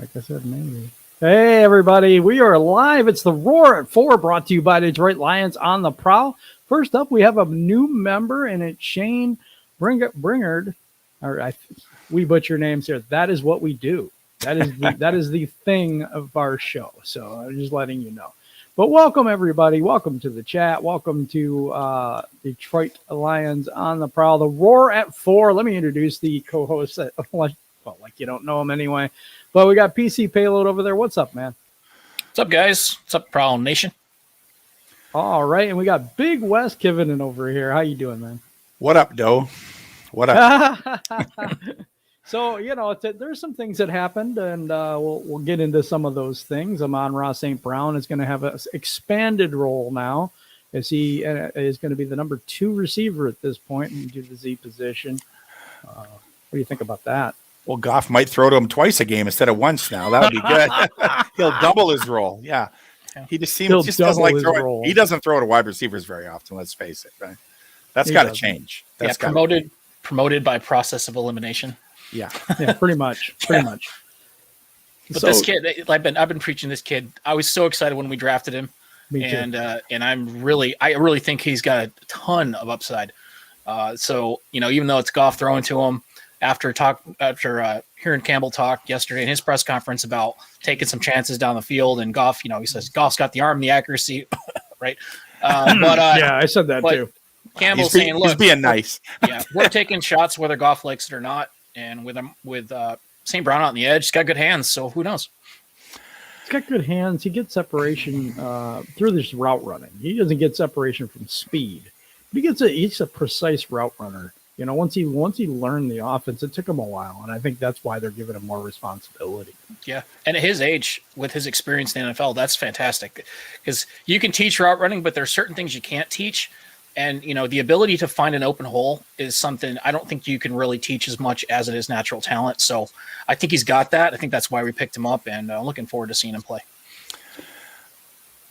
Like I said, maybe. Hey, everybody. We are live. It's the Roar at 4 brought to you by Detroit Lions on the Prowl. First up, we have a new member, and it's Shane Bringard. We butcher names here. That is what we do. That is the thing of our show. So I'm just letting you know. But welcome, everybody. Welcome to the chat. Welcome to Detroit Lions on the Prowl. The Roar at 4. Let me introduce the co-hosts. Like you don't know them anyway. But we got PC Payload over there. What's up, man? What's up, guys? What's up, Prowl Nation? All right, and we got Big Wes Kivinen over here. How you doing, man? What up, Doe? What up? So, there's some things that happened, and we'll get into some of those things. Amon-Ra St. Brown is going to have an expanded role now, as he is going to be the number 2 receiver at this point and do the Z position. What do you think about that? Well, Goff might throw to him twice a game instead of once now. That would be good. He'll double his role. Yeah. He just doesn't like throwing. He doesn't throw to wide receivers very often, let's face it. Right? That's got to change. That's promoted by process of elimination. Yeah. Yeah, pretty much. But this kid, I've been preaching this kid. I was so excited when we drafted him. Me too. And I really think he's got a ton of upside. So, even though it's Goff throwing to him, after hearing Campbell talk yesterday in his press conference about taking some chances down the field, and Goff, he says Goff's got the arm, the accuracy, right? Yeah, I said that too. Campbell's saying, "Look, he's being nice. We're taking shots whether Goff likes it or not." And with St. Brown on the edge, he's got good hands, so who knows? He's got good hands. He gets separation through this route running. He doesn't get separation from speed, but he's a precise route runner. Once he learned the offense, it took him a while, and I think that's why they're giving him more responsibility. Yeah, and at his age, with his experience in the NFL, that's fantastic because you can teach route running, but there are certain things you can't teach, and the ability to find an open hole is something I don't think you can really teach as much as it is natural talent. So I think he's got that. I think that's why we picked him up, and looking forward to seeing him play.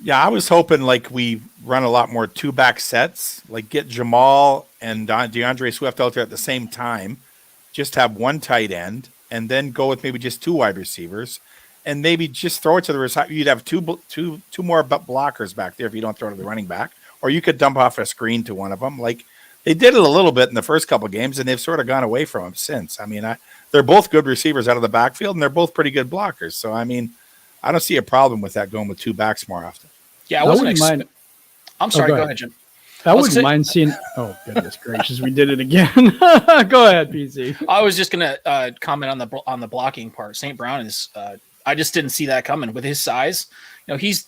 Yeah, I was hoping we run a lot more 2-back sets, like get Jamal and DeAndre Swift out there at the same time, just have one tight end, and then go with maybe just 2 wide receivers, and maybe just throw it to the receiver. You'd have two more blockers back there if you don't throw to the running back, or you could dump off a screen to one of them. Like they did it a little bit in the first couple of games, and they've sort of gone away from them since. I mean, they're both good receivers out of the backfield, and they're both pretty good blockers. So I mean, I don't see a problem with that going with 2 backs more often. Yeah, I wouldn't mind. I'm sorry. Go ahead, Jim. I wouldn't mind seeing. Oh, goodness gracious, we did it again. Go ahead, PC. I was just gonna comment on the blocking part. St. Brown is. I just didn't see that coming with his size. He's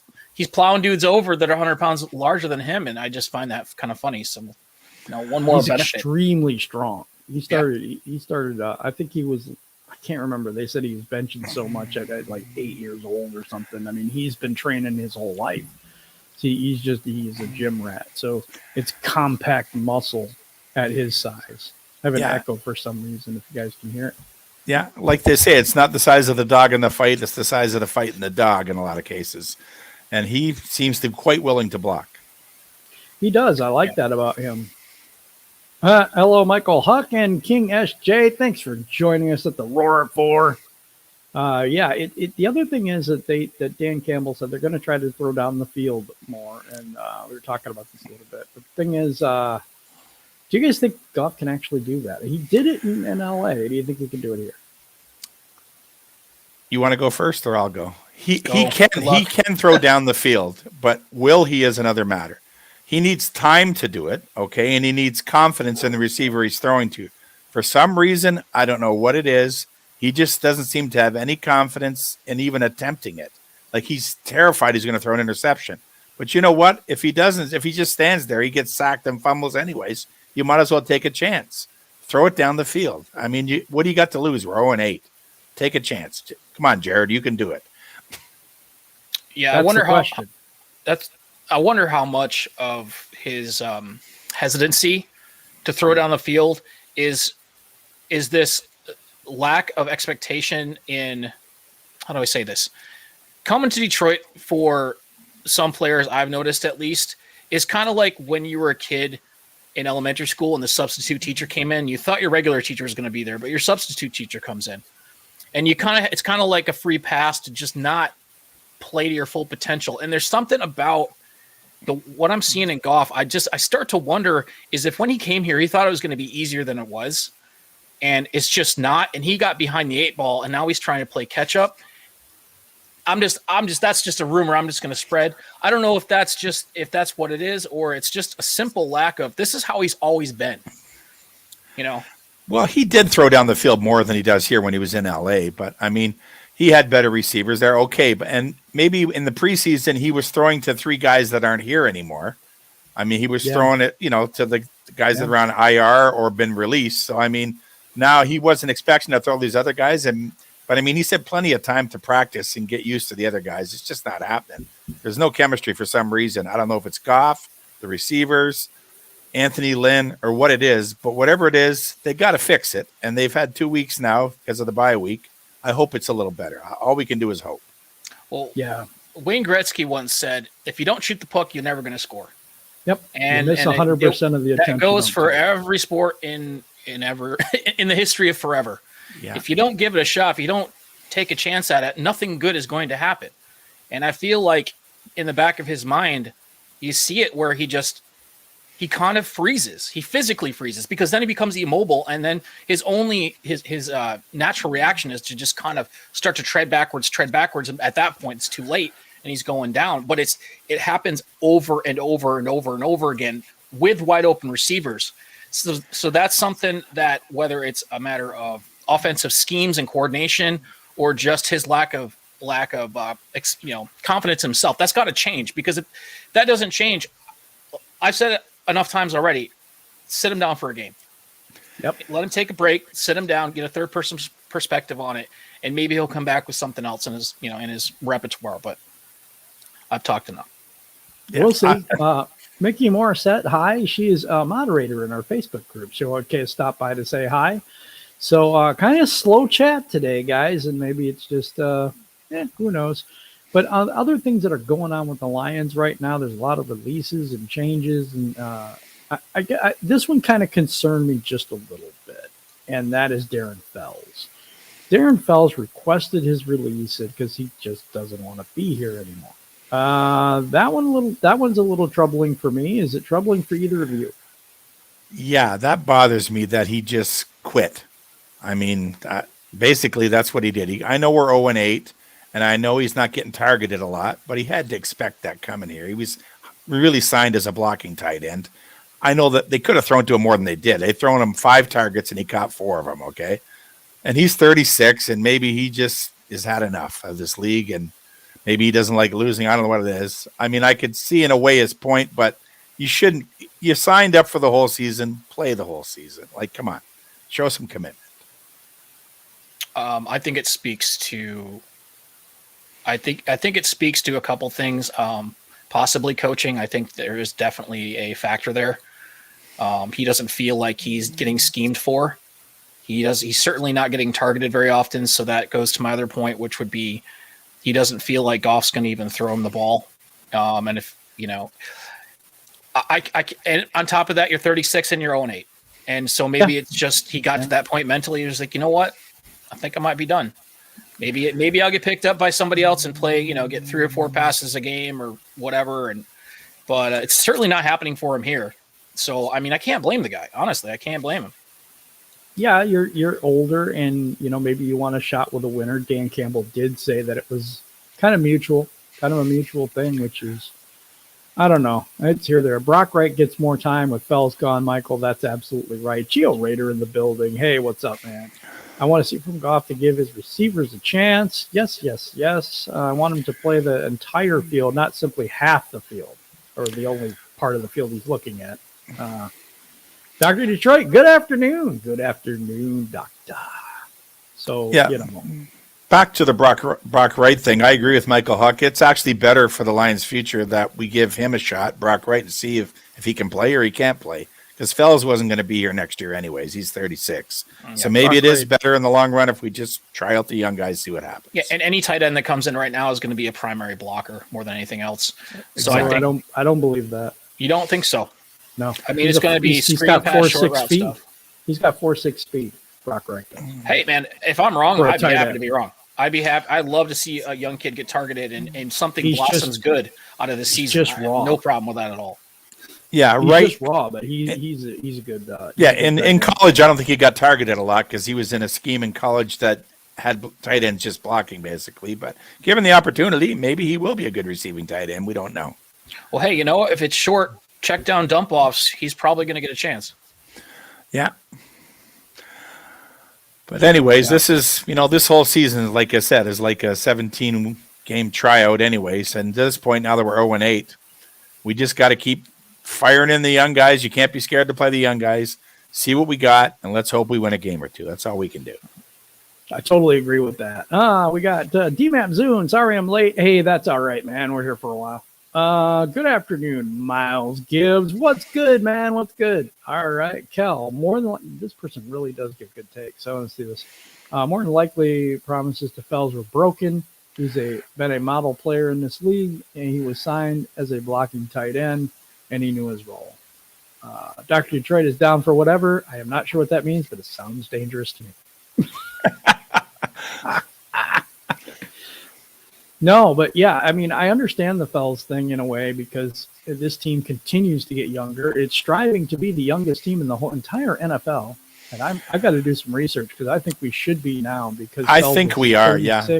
plowing dudes over that are 100 pounds larger than him, and I just find that kind of funny. So, one more benefit. He's extremely strong. He started. I think he was. I can't remember. They said he was benching so much at like 8 years old or something. I mean, he's been training his whole life. See, he's a gym rat. So it's compact muscle at his size. I have an echo for some reason, if you guys can hear it. Yeah, like they say, it's not the size of the dog in the fight, it's the size of the fight in the dog in a lot of cases. And he seems to be quite willing to block. He does. I like that about him. Hello, Michael Huck and King SJ. Thanks for joining us at the Roar at 4. The other thing is that Dan Campbell said they're going to try to throw down the field more, and we were talking about this a little bit. But the thing is, do you guys think Goff can actually do that? He did it in LA. Do you think he can do it here? You want to go first, or I'll go? He can throw down the field, but will he is another matter. He needs time to do it, okay, and he needs confidence in the receiver he's throwing to. For some reason, I don't know what it is. He just doesn't seem to have any confidence in even attempting it. Like he's terrified he's going to throw an interception. But you know what? If he just stands there, he gets sacked and fumbles anyways. You might as well take a chance. Throw it down the field. I mean, what do you got to lose? We're 0-8. Take a chance. Come on, Jared, you can do it. Yeah, I wonder how much of his hesitancy to throw down the field is this lack of expectation in, how do I say this? Coming to Detroit for some players, I've noticed at least, is kind of like when you were a kid in elementary school and the substitute teacher came in. You thought your regular teacher was going to be there, but your substitute teacher comes in. And it's kind of like a free pass to just not play to your full potential. And there's something about what I'm seeing in Goff. I start to wonder is if when he came here, he thought it was going to be easier than it was. And it's just not. And he got behind the 8 ball and now he's trying to play catch up. That's just a rumor. I'm just going to spread. I don't know if that's what it is, or it's just a simple lack of, this is how he's always been, Well, he did throw down the field more than he does here when he was in LA, but I mean, he had better receivers there. Okay. And maybe in the preseason, he was throwing to 3 guys that aren't here anymore. I mean, he was throwing it, to the guys that are on IR or been released. So, I mean, now he wasn't expecting to throw these other guys. But I mean, he's had plenty of time to practice and get used to the other guys. It's just not happening. There's no chemistry for some reason. I don't know if it's Goff, the receivers, Anthony Lynn, or what it is, but whatever it is, they got to fix it. And they've had 2 weeks now because of the bye week. I hope it's a little better. All we can do is hope. Well, yeah. Wayne Gretzky once said, if you don't shoot the puck, you're never going to score. Yep. And you miss 100% of the attention. That goes for every sport in the history of forever. Yeah. If you don't give it a shot, if you don't take a chance at it, nothing good is going to happen. And I feel like in the back of his mind, you see it where he kind of freezes. He physically freezes because then he becomes immobile. And then his natural reaction is to just kind of start to tread backwards. And at that point, it's too late and he's going down. But it happens over and over and over and over again with wide open receivers. So that's something that, whether it's a matter of offensive schemes and coordination or just his lack of confidence in himself, that's got to change, because if that doesn't change, I've said it enough times already, sit him down for a game. Yep. Let him take a break, sit him down, get a third person perspective on it, and maybe he'll come back with something else in his repertoire. But I've talked enough. Yeah. We'll see. Mickey Morissette, hi. She is a moderator in our Facebook group. She'll stop by to say hi. So kind of slow chat today, guys, and maybe it's just, who knows. But other things that are going on with the Lions right now, there's a lot of releases and changes. And this one kind of concerned me just a little bit, and that is Darren Fells. Darren Fells requested his release because he just doesn't want to be here anymore. That one's a little troubling for me. Is it troubling for either of you? Yeah, that bothers me that he just quit. I mean, basically that's what he did. I know we're 0-8, and I know he's not getting targeted a lot, but he had to expect that coming here. He was really signed as a blocking tight end. I know that they could have thrown to him more than they did. They thrown him 5 targets and he caught 4 of them. Okay. And he's 36, and maybe he just has had enough of this league, and maybe he doesn't like losing. I don't know what it is. I mean, I could see in a way his point, but you shouldn't. You signed up for the whole season. Play the whole season. Like, come on, show some commitment. I think it speaks to. I think it speaks to a couple things. Possibly coaching. I think there is definitely a factor there. He doesn't feel like he's getting schemed for. He's certainly not getting targeted very often. So that goes to my other point, which would be he doesn't feel like Goff's going to even throw him the ball. And if and on top of that, you're 36 and you're 0-8. And so maybe it's just he got to that point mentally. He was like, you know what? I think I might be done. Maybe I'll get picked up by somebody else and play, get 3 or 4 passes a game or whatever. But it's certainly not happening for him here. So, I mean, I can't blame the guy. Honestly, I can't blame him. Yeah, you're older, and maybe you want a shot with a winner. Dan Campbell did say that it was kind of a mutual thing, which is, I don't know. It's here there. Brock Wright gets more time with Fells gone. Michael, that's absolutely right. Gio Rader in the building. Hey, what's up, man? I want to see from Goff to give his receivers a chance. Yes. I want him to play the entire field, not simply half the field, or the only part of the field he's looking at. Dr. Detroit, good afternoon. Good afternoon, Doctor. So, back to the Brock Wright thing. I agree with Michael Huck. It's actually better for the Lions' future that we give him a shot, Brock Wright, and see if he can play or he can't play. Because Fells wasn't going to be here next year anyways. He's 36. So maybe Brock it is better in the long run if we just try out the young guys, see what happens. Yeah, and any tight end that comes in right now is going to be a primary blocker more than anything else. So I don't believe that. You don't think so? No. I mean, it's going to be he's got 4.6 feet. He's got 4.6 speed. Brock Wright. Hey, man, if I'm wrong, I'd be happy end. to be wrong. I'd be happy. I'd love to see a young kid get targeted and something blossoms good out of the season. Just raw. No problem with that at all. Yeah, he's right. Just raw, but he's a good. In college, I don't think he got targeted a lot because he was in a scheme in college that had tight ends just blocking basically. But given the opportunity, maybe he will be a good receiving tight end. We don't know. Well, hey, if it's short check down dump offs, he's probably going to get a chance. Yeah. But anyways, this is, this whole season, like I said, is like a 17-game tryout anyways. And at this point, now that we're 0-8, we just got to keep firing in the young guys. You can't be scared to play the young guys. See what we got, and let's hope we win a game or two. That's all we can do. I totally agree with that. We got DMAP Zune. Sorry I'm late. Hey, that's all right, man. We're here for a while. Good afternoon, Miles Gibbs. What's good, man? What's good? All right, Kel. This person really does give good takes. So let's do this. More than likely, promises to Fells were broken. He's been a model player in this league, and he was signed as a blocking tight end, and he knew his role. Dr. Detroit is down for whatever. I am not sure what that means, but it sounds dangerous to me. No, but yeah, I mean, I understand the Fells thing in a way because this team continues to get younger. It's striving to be the youngest team in the whole entire NFL. And I've got to do some research because I think we should be now because I think we are, yeah.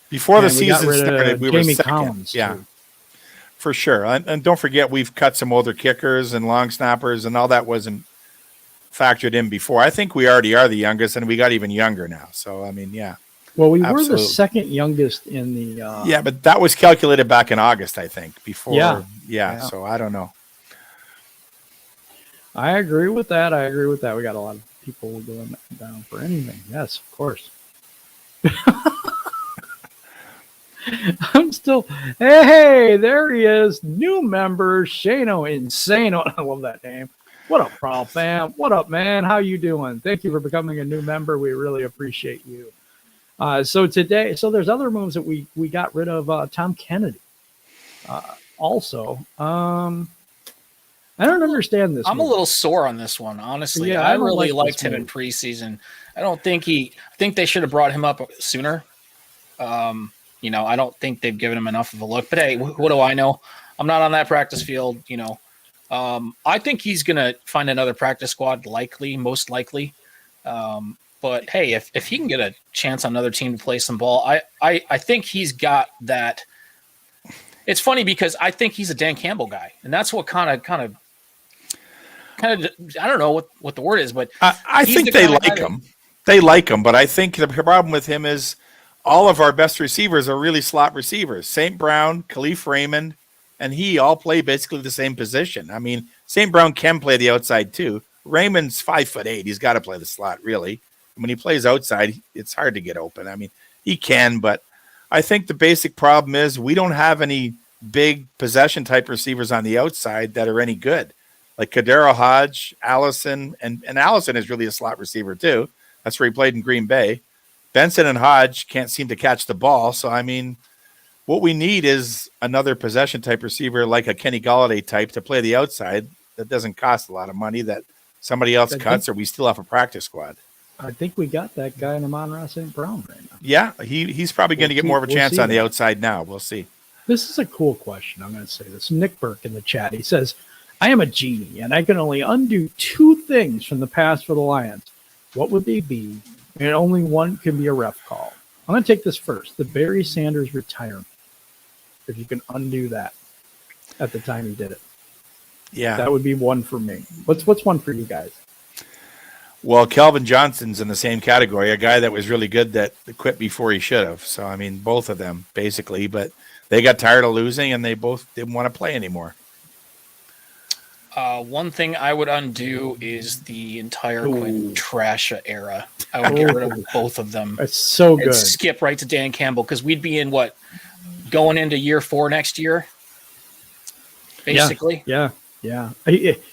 Before the season started, we were second. Collins, yeah, too. For sure. And don't forget, we've cut some older kickers and long snappers, and all that wasn't factored in before. I think we already are the youngest, and we got even younger now. So, I mean, yeah. Well, we were the second youngest in the. Yeah, but that was calculated back in August, I think. Before, yeah. So I don't know. I agree with that. We got a lot of people going down for anything. Yes, of course. I'm still. Hey, there he is. New member, Shano Insano. I love that name. What up, Prowl fam? What up, man? How you doing? Thank you for becoming a new member. We really appreciate you. So there's other moves that we got rid of. Tom Kennedy. Also, I don't understand this. I'm a little sore on this one, honestly. Yeah, I really liked him in preseason. I think they should have brought him up sooner. I don't think they've given him enough of a look. But hey, what do I know? I'm not on that practice field. I think he's gonna find another practice squad, most likely. But hey, if he can get a chance on another team to play some ball, I think he's got that. It's funny because I think he's a Dan Campbell guy, and that's what kind of I don't know what the word is, but I think they like him. They like him, but I think the problem with him is all of our best receivers are really slot receivers. St. Brown, Khalif Raymond, and he all play basically the same position. I mean, St. Brown can play the outside too. Raymond's 5'8". He's got to play the slot, really. When he plays outside, it's hard to get open. I mean, he can, but I think the basic problem is we don't have any big possession type receivers on the outside that are any good. Like Kadero Hodge, Allison, and Allison is really a slot receiver too. That's where he played in Green Bay. Benson and Hodge can't seem to catch the ball. So, I mean, what we need is another possession type receiver like a Kenny Golladay type to play the outside that doesn't cost a lot of money that somebody else cuts or we still have a practice squad. I think we got that guy in Amon-Ra St. Brown right now. Yeah, he's probably going to get more of a chance on the outside now. We'll see. This is a cool question. I'm going to say this. Nick Burke in the chat. He says, I am a genie, and I can only undo two things from the past for the Lions. What would they be? And only one can be a ref call. I'm going to take this first. The Barry Sanders retirement. If you can undo that at the time he did it. Yeah. That would be one for me. What's one for you guys? Well, Calvin Johnson's in the same category, a guy that was really good that quit before he should have. So, I mean, both of them, basically. But they got tired of losing, and they both didn't want to play anymore. One thing I would undo is the entire Quintrasha era. I would get rid of both of them. It's so good. And skip right to Dan Campbell, because we'd be in going into year 4 next year, basically. Yeah.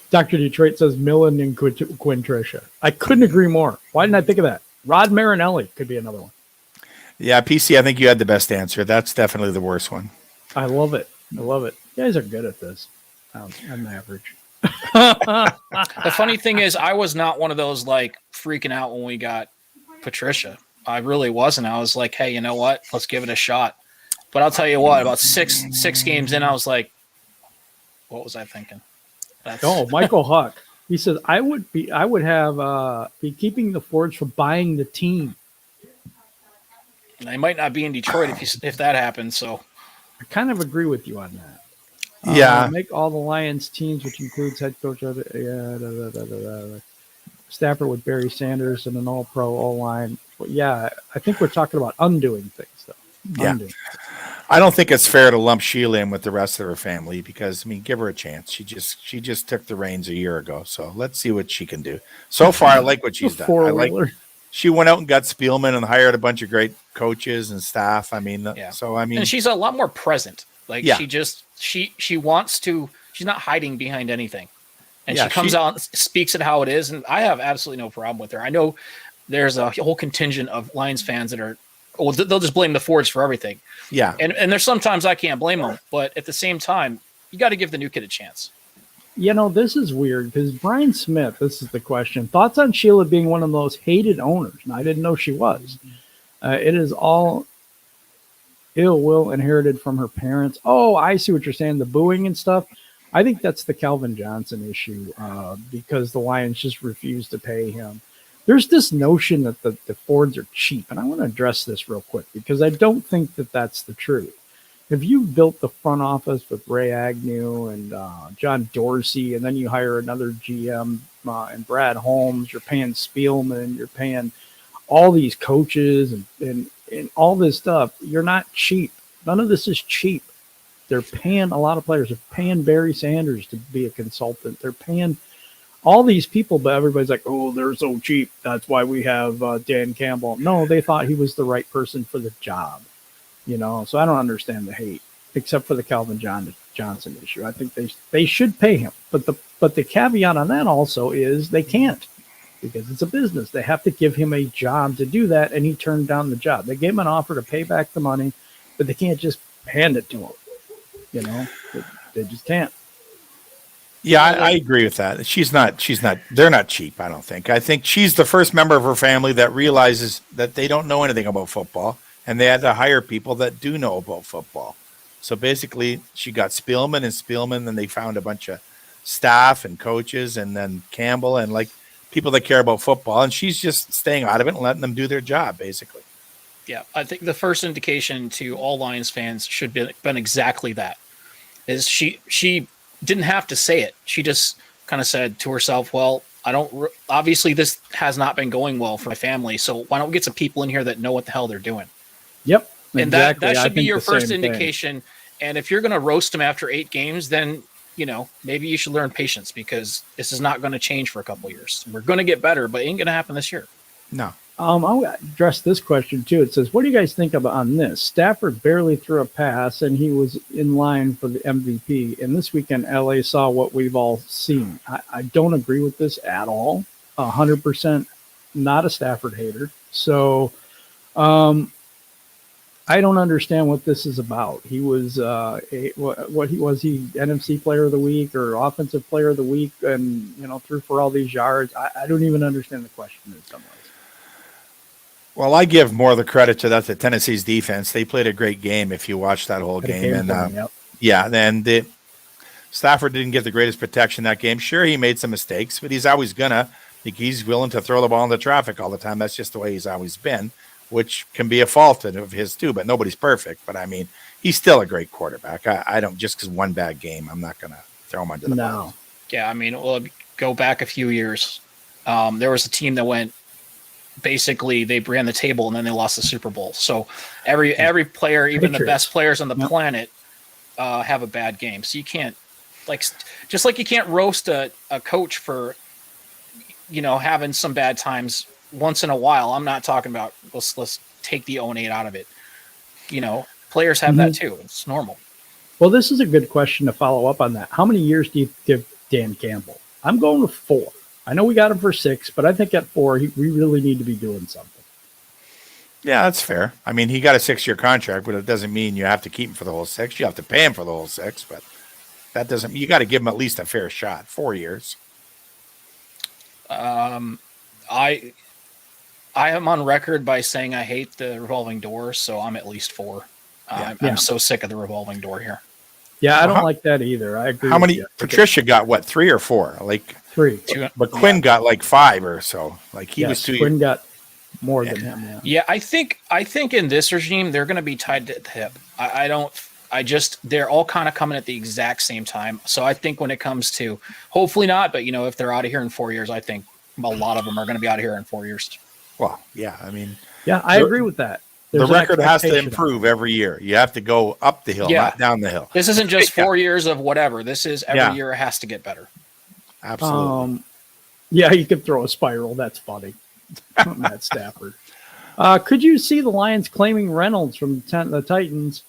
Dr. Detroit says Millen and Quintrasha. I couldn't agree more. Why didn't I think of that? Rod Marinelli could be another one. Yeah, PC, I think you had the best answer. That's definitely the worst one. I love it. You guys are good at this. I'm average. The funny thing is, I was not one of those like freaking out when we got Patricia. I really wasn't. I was like, hey, you know what? Let's give it a shot. But I'll tell you what, about six games in, I was like, what was I thinking? Michael Huck. He says I would be keeping the Fords from buying the team. And I might not be in Detroit if that happens. So I kind of agree with you on that. Yeah. Make all the Lions teams, which includes head coach Stafford with Barry Sanders and an all-pro O-line. But yeah, I think we're talking about undoing things, though. Yeah. I don't think it's fair to lump Sheila in with the rest of her family because, I mean, give her a chance. She just took the reins a year ago. So let's see what she can do. So far, I like what she's done. She went out and got Spielman and hired a bunch of great coaches and staff. I mean, and she's a lot more present. Like she wants to, she's not hiding behind anything. And she comes out and speaks it how it is. And I have absolutely no problem with her. I know there's a whole contingent of Lions fans that are, they'll just blame the Fords for everything. Yeah. And there's sometimes I can't blame them, but at the same time, you got to give the new kid a chance. You know, this is weird because Brian Smith, this is the question. Thoughts on Sheila being one of the most hated owners? And I didn't know she was. It is all ill will inherited from her parents. Oh, I see what you're saying. The booing and stuff. I think that's the Calvin Johnson issue because the Lions just refuse to pay him. There's this notion that the Fords are cheap. And I want to address this real quick because I don't think that that's the truth. If you built the front office with Ray Agnew and John Dorsey, and then you hire another GM and Brad Holmes, you're paying Spielman, you're paying all these coaches and all this stuff, you're not cheap. None of this is cheap. They're paying a lot of players. They're paying Barry Sanders to be a consultant. They're paying all these people, but everybody's like, oh, they're so cheap. That's why we have Dan Campbell. No, they thought he was the right person for the job. You know, so I don't understand the hate, except for the Calvin Johnson issue. I think they should pay him, but the caveat on that also is they can't because it's a business. They have to give him a job to do that, and he turned down the job. They gave him an offer to pay back the money, but they can't just hand it to him. You know, they just can't. Yeah, I agree with that. They're not cheap, I don't think. I think she's the first member of her family that realizes that they don't know anything about football. And they had to hire people that do know about football. So basically, she got Spielman, and they found a bunch of staff and coaches, and then Campbell and like people that care about football. And she's just staying out of it and letting them do their job, basically. Yeah, I think the first indication to all Lions fans should be been exactly that. Is she didn't have to say it. She just kind of said to herself, well, obviously this has not been going well for my family. So why don't we get some people in here that know what the hell they're doing? Yep. And exactly. that should be your first indication. And if you're going to roast them after 8 games, then, you know, maybe you should learn patience because this is not going to change for a couple of years. We're going to get better, but it ain't going to happen this year. No. I'll address this question too. It says, what do you guys think about on this? Stafford barely threw a pass and he was in line for the MVP. And this weekend, LA saw what we've all seen. I don't agree with this at all. 100% not a Stafford hater. So, I don't understand what this is about. He was he NFC Player of the Week or Offensive Player of the Week, and threw for all these yards. I don't even understand the question in some ways. Well, I give more of the credit to that to Tennessee's defense. They played a great game if you watch that whole game. And then Stafford didn't get the greatest protection that game. Sure, he made some mistakes, but he's always gonna. He's willing to throw the ball into traffic all the time. That's just the way he's always been, which can be a fault of his too, but nobody's perfect. But I mean, he's still a great quarterback. I don't, just because one bad game, I'm not going to throw him under the bus. Yeah, I mean, well, go back a few years. There was a team that went, basically they ran the table and then they lost the Super Bowl. So every player, even the best players on the planet, have a bad game. So you can't, just like you can't roast a coach for, having some bad times once in a while. I'm not talking about let's take the 0-8 out of it. Players have that too. It's normal. Well, this is a good question to follow up on that. How many years do you give Dan Campbell? I'm going with 4. I know we got him for 6, but I think at 4, we really need to be doing something. Yeah, that's fair. I mean, he got a 6-year contract, but it doesn't mean you have to keep him for the whole 6. You have to pay him for the whole 6, but That doesn't. You got to give him at least a fair shot. 4 years. I am on record by saying I hate the revolving door, so I'm at least 4. I'm so sick of the revolving door here. Yeah, I don't like that either. I agree. How many? Patricia got what? 3 or 4? Like 3. But Quinn got like 5 or so. Like he was 2. Quinn got more than him. Yeah, I think in this regime they're going to be tied to the hip. They're all kind of coming at the exact same time. So I think when it comes to, hopefully not, but if they're out of here in 4 years, I think a lot of them are going to be out of here in 4 years. Well, yeah, I mean, I agree with that. The record has to improve every year. You have to go up the hill, not down the hill. This isn't just 4 years of whatever. This is every year it has to get better. Absolutely. You could throw a spiral. That's funny. Matt Stafford. Could you see the Lions claiming Reynolds from the Titans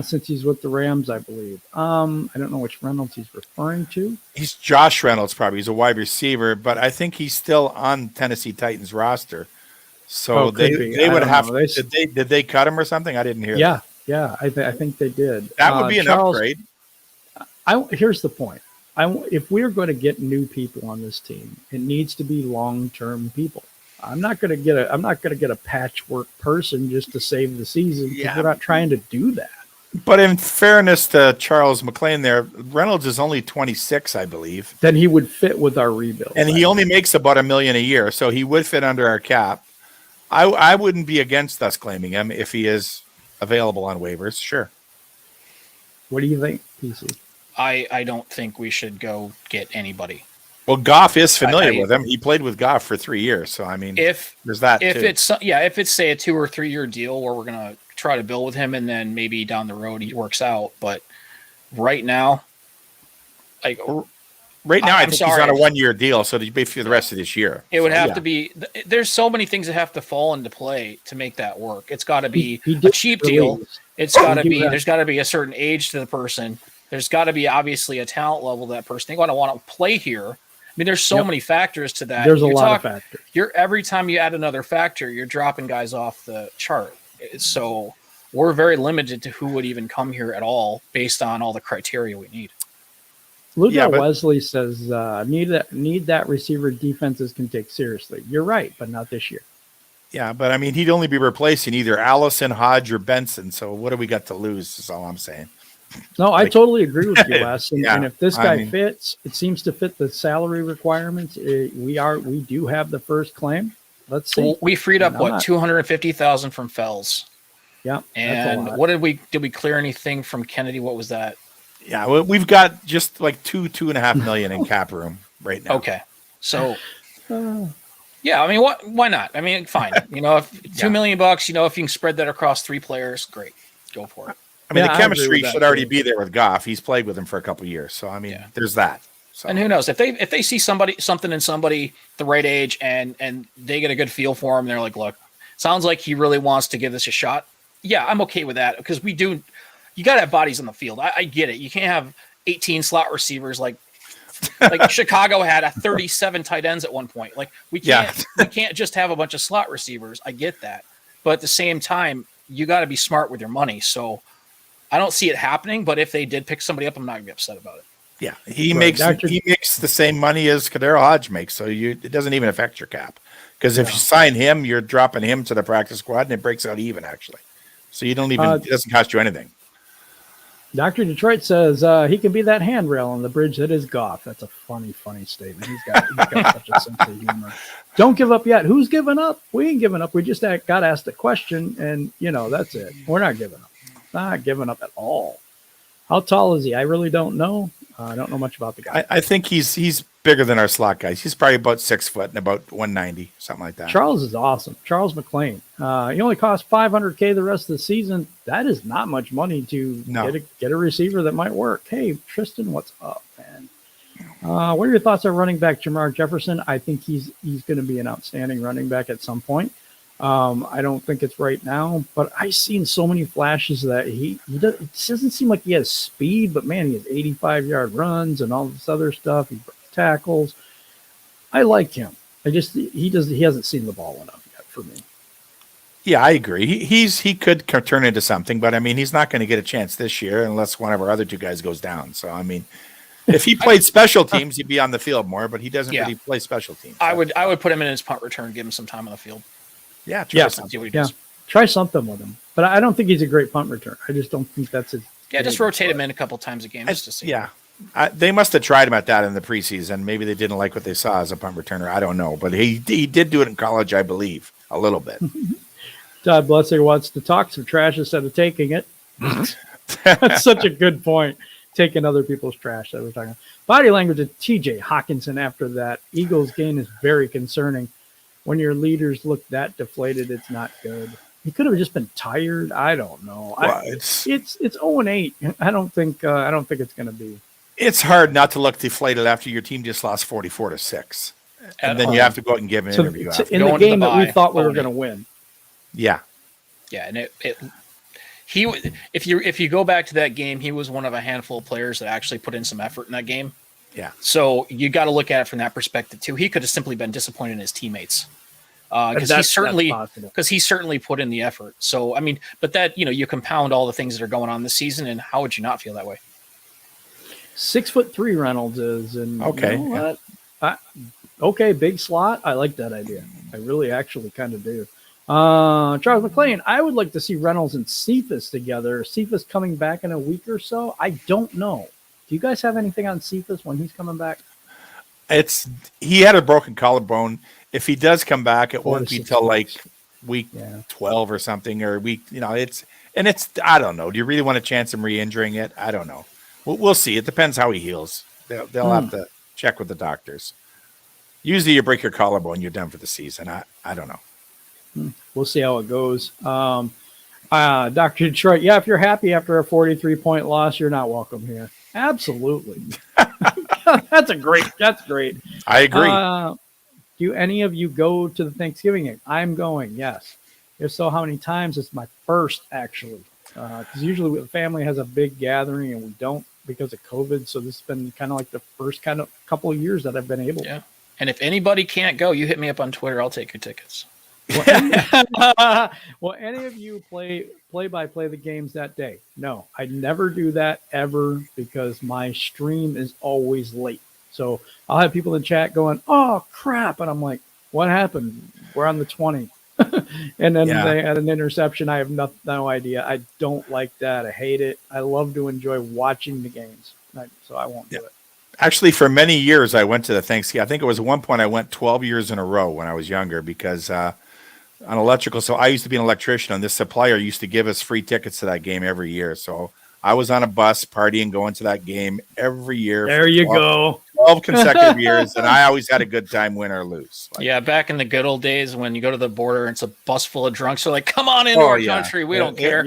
since he's with the Rams, I believe? I don't know which Reynolds he's referring to. He's Josh Reynolds, probably. He's a wide receiver, but I think he's still on Tennessee Titans roster. So they would have. Did they cut him or something? I didn't hear. Yeah. I think they did. That would be an upgrade. Here's the point. If we're going to get new people on this team, it needs to be long-term people. I'm not going to get a patchwork person just to save the season. Yeah. We're not trying to do that. But in fairness to Charles McClain there, Reynolds is only 26, I believe. Then he would fit with our rebuild. And he only makes about $1 million a year, so he would fit under our cap. I wouldn't be against us claiming him if he is available on waivers. Sure. What do you think, PC? I don't think we should go get anybody. Well, Goff is familiar with him. He played with Goff for 3 years. So, I mean, there's that too. If it's say a 2 or 3 year deal where we're going to try to build with him and then maybe down the road he works out. But right now, I think he's on a 1 year deal. So it'd be for the rest of this year. It would have to be. There's so many things that have to fall into play to make that work. It's got to be a cheap deal. It's got to be. There's got to be a certain age to the person. There's got to be obviously a talent level of that person. They're going to want to play here. I mean, there's so many factors to that. There's a lot of factors. Every time you add another factor, you're dropping guys off the chart. So we're very limited to who would even come here at all based on all the criteria we need. Wesley says, need that receiver defenses can take seriously. You're right, but not this year. Yeah, but I mean, he'd only be replacing either Allison, Hodge, or Benson. So what do we got to lose is all I'm saying. No, I totally agree with you, Wes. And if this guy fits, it seems to fit the salary requirements. We do have the first claim. Let's see. Well, we freed up $250,000 from Fells. Yeah. And what did we clear anything from Kennedy? What was that? Yeah, we've got just like $2.5 million in cap room right now. Okay. So yeah, I mean, why not? I mean, fine. If $2 million, if you can spread that across 3 players, great. Go for it. I mean, the chemistry should already be there with Goff. He's played with him for a couple of years. So, I mean, there's that. So. And who knows? If they see something in somebody the right age and they get a good feel for him, they're like, look, sounds like he really wants to give this a shot. Yeah, I'm okay with that because you got to have bodies on the field. I get it. You can't have 18 slot receivers like Chicago had 37 tight ends at one point. Like we can't just have a bunch of slot receivers. I get that. But at the same time, you got to be smart with your money. So I don't see it happening, but if they did pick somebody up, I'm not going to be upset about it. Yeah, he makes the same money as Kadero Hodge makes, so it doesn't even affect your cap. Because if you sign him, you're dropping him to the practice squad, and it breaks out even, actually. So you don't even it doesn't cost you anything. Dr. Detroit says he can be that handrail on the bridge that is Goff. That's a funny statement. He's got such a sense of humor. Don't give up yet. Who's giving up? We ain't giving up. We just got asked a question, and that's it. We're not giving up. Not giving up at all. How tall is he? I really don't know. I don't know much about the guy. I think he's bigger than our slot guys. He's probably about 6 foot and about 190, something like that. Charles is awesome. Charles McClain. He only costs $500K the rest of the season. That is not much money to get a receiver that might work. Hey, Tristan, what's up, man? What are your thoughts on running back Jamar Jefferson? I think he's going to be an outstanding running back at some point. I don't think it's right now, but I've seen so many flashes that he does, it doesn't seem like he has speed, but man, he has 85-yard runs and all this other stuff. He breaks tackles. I like him. He hasn't seen the ball enough yet for me. Yeah, I agree. He could turn into something, but I mean, he's not going to get a chance this year unless one of our other two guys goes down. So I mean, if he played special teams, he'd be on the field more, but he doesn't really play special teams. I would put him in his punt return, give him some time on the field. Yeah, try something with him. But I don't think he's a great punt return. I just don't think that's his. Yeah, just rotate him in a couple times a game just to see. Yeah, they must have tried him at that in the preseason. Maybe they didn't like what they saw as a punt returner. I don't know, but he did do it in college, I believe, a little bit. Todd Blessing wants to talk some trash instead of taking it. That's such a good point. Taking other people's trash that we're talking about. Body language of TJ Hawkinson after that Eagles game is very concerning. When your leaders look that deflated, it's not good. He could have just been tired. I don't know. Well, it's 0-8. I don't think it's going to be. It's hard not to look deflated after your team just lost 44-6, and then you have to go out and give an interview after. In the game that we thought we were going to win. Yeah, and if you go back to that game, he was one of a handful of players that actually put in some effort in that game. Yeah. So you got to look at it from that perspective too. He could have simply been disappointed in his teammates because he certainly put in the effort. So I mean, but that you compound all the things that are going on this season, and how would you not feel that way? 6'3" Reynolds is, and okay, you know okay, big slot. I like that idea. I really actually kind of do. Charles McLean, I would like to see Reynolds and Cephas together. Cephas coming back in a week or so. I don't know. Do you guys have anything on Cephas when he's coming back? He had a broken collarbone. If he does come back, it won't be till like week 12 or something, or week. It's I don't know. Do you really want to chance him re-injuring it? I don't know. We'll see. It depends how he heals. They'll have to check with the doctors. Usually, you break your collarbone, you're done for the season. I don't know. We'll see how it goes. Dr. Detroit, if you're happy after a 43-point loss, you're not welcome here. Absolutely. That's great. I agree. Do any of you go to the Thanksgiving game? I'm going, yes. If so, how many times? It's my first, actually. Because usually the family has a big gathering, and we don't because of COVID. So this has been kind of like the first kind of couple of years that I've been able to. Yeah. And if anybody can't go, you hit me up on Twitter. I'll take your tickets. Will any of you play by play the games that day? No, I never do that ever because my stream is always late. So I'll have people in chat going, "Oh crap," and I'm like, "What happened? We're on the 20." And then they had an interception. I have no idea. I don't like that. I hate it. I love to enjoy watching the games, so I won't do it. Actually, for many years, I went to the Thanksgiving. I think it was at one point I went 12 years in a row when I was younger because on electrical. So I used to be an electrician, and this supplier used to give us free tickets to that game every year. So I was on a bus partying, going to that game every year. There you go. 12 consecutive years, and I always had a good time, win or lose. Back in the good old days when you go to the border and it's a bus full of drunks. They're like, come on into our country. We don't care.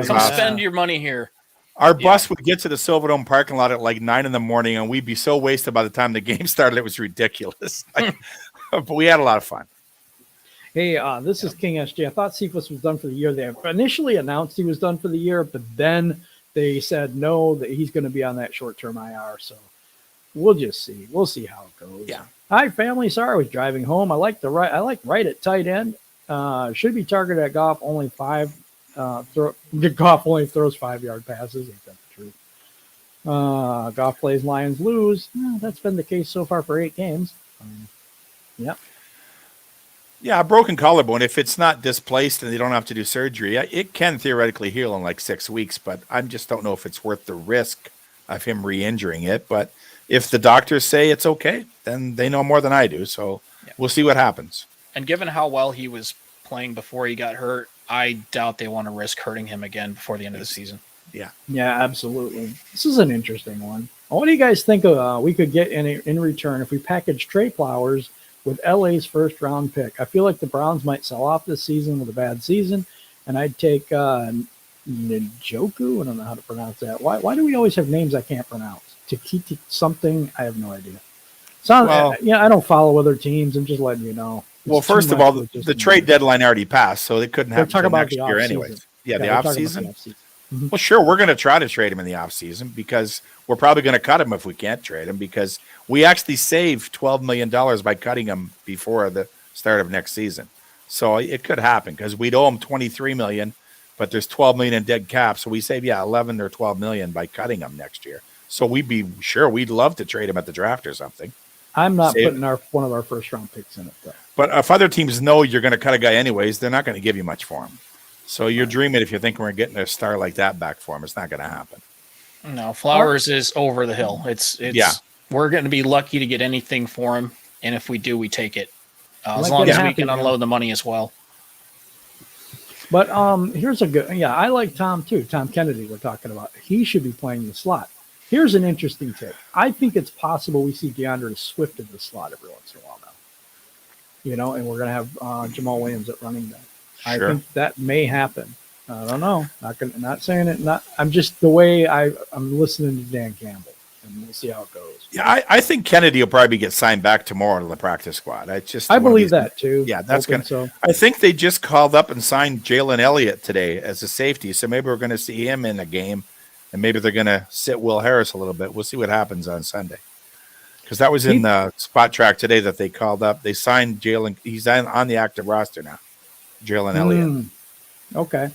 Come spend your money here. Our bus would get to the Silverdome parking lot at like 9 a.m, and we'd be so wasted by the time the game started. It was ridiculous. But we had a lot of fun. Hey, this is King SJ. I thought Cephas was done for the year. They initially announced he was done for the year, but then they said no, that he's going to be on that short-term IR. So we'll just see. We'll see how it goes. Yeah. Hi, family. Sorry I was driving home. I like Wright at tight end. Should be targeted at Goff. Only Goff only throws 5-yard passes. Ain't that the truth? Goff plays, Lions lose. That's been the case so far for 8 games. Yep. Yeah, a broken collarbone, if it's not displaced and they don't have to do surgery, it can theoretically heal in like 6 weeks, but I just don't know if it's worth the risk of him re-injuring it. But if the doctors say it's okay, then they know more than I do. So we'll see what happens. And given how well he was playing before he got hurt, I doubt they want to risk hurting him again before the end of the season. Yeah, absolutely. This is an interesting one. What do you guys think we could get in return if we package Trey Flowers with LA's first-round pick? I feel like the Browns might sell off this season with a bad season, and I'd take Njoku. I don't know how to pronounce that. Why do we always have names I can't pronounce? Tikiti something? I have no idea. I don't follow other teams. I'm just letting you know. Well, first of all, the trade deadline already passed, so they couldn't have talk about next year anyways. Yeah, the offseason. Mm-hmm. Well, sure, we're going to try to trade him in the offseason because we're probably going to cut him if we can't trade him because we actually saved $12 million by cutting him before the start of next season. So it could happen because we'd owe him $23 million, but there's $12 million in dead cap. So we save, 11 or $12 million by cutting him next year. So we'd love to trade him at the draft or something. I'm not putting one of our first round picks in it though. But if other teams know you're going to cut a guy anyways, they're not going to give you much for him. So you're dreaming if you think we're getting a star like that back for him. It's not going to happen. No, Flowers is over the hill. It's we're going to be lucky to get anything for him, and if we do, we take it. As long as we can unload the money as well. But here's a good. Yeah, I like Tom too. Tom Kennedy. We're talking about. He should be playing the slot. Here's an interesting take. I think it's possible we see DeAndre Swift in the slot every once in a while now. And we're going to have Jamal Williams at running back. Sure. I think that may happen. I don't know. Not saying it. I'm just the way I'm listening to Dan Campbell, and we'll see how it goes. Yeah, I think Kennedy will probably get signed back tomorrow to the practice squad. I believe that too. Yeah, that's gonna. So. I think they just called up and signed Jalen Elliott today as a safety, so maybe we're going to see him in a game, and maybe they're going to sit Will Harris a little bit. We'll see what happens on Sunday, because that was in the spot track today that they called up. They signed Jalen. He's on the active roster now. Jalen Elliott. Okay.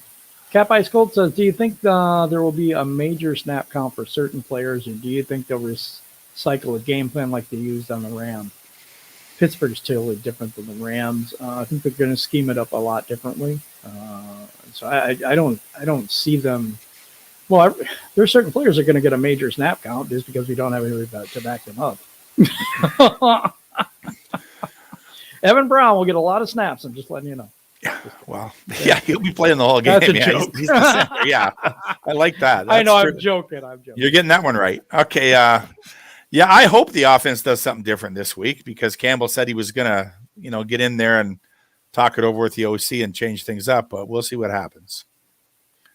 Cap Ice Gold says, do you think there will be a major snap count for certain players, or do you think they'll recycle a game plan like they used on the Rams? Pittsburgh's totally different than the Rams. I think they're going to scheme it up a lot differently. So I don't see them. Well, there's certain players that are going to get a major snap count just because we don't have anybody to back them up. Evan Brown will get a lot of snaps. I'm just letting you know. Well, he'll be playing the whole game. That's a joke. He's the center. Yeah, I like that. That's I know. true. I'm joking. You're getting that one right. Okay. I hope the offense does something different this week, because Campbell said he was gonna, get in there and talk it over with the OC and change things up. But we'll see what happens.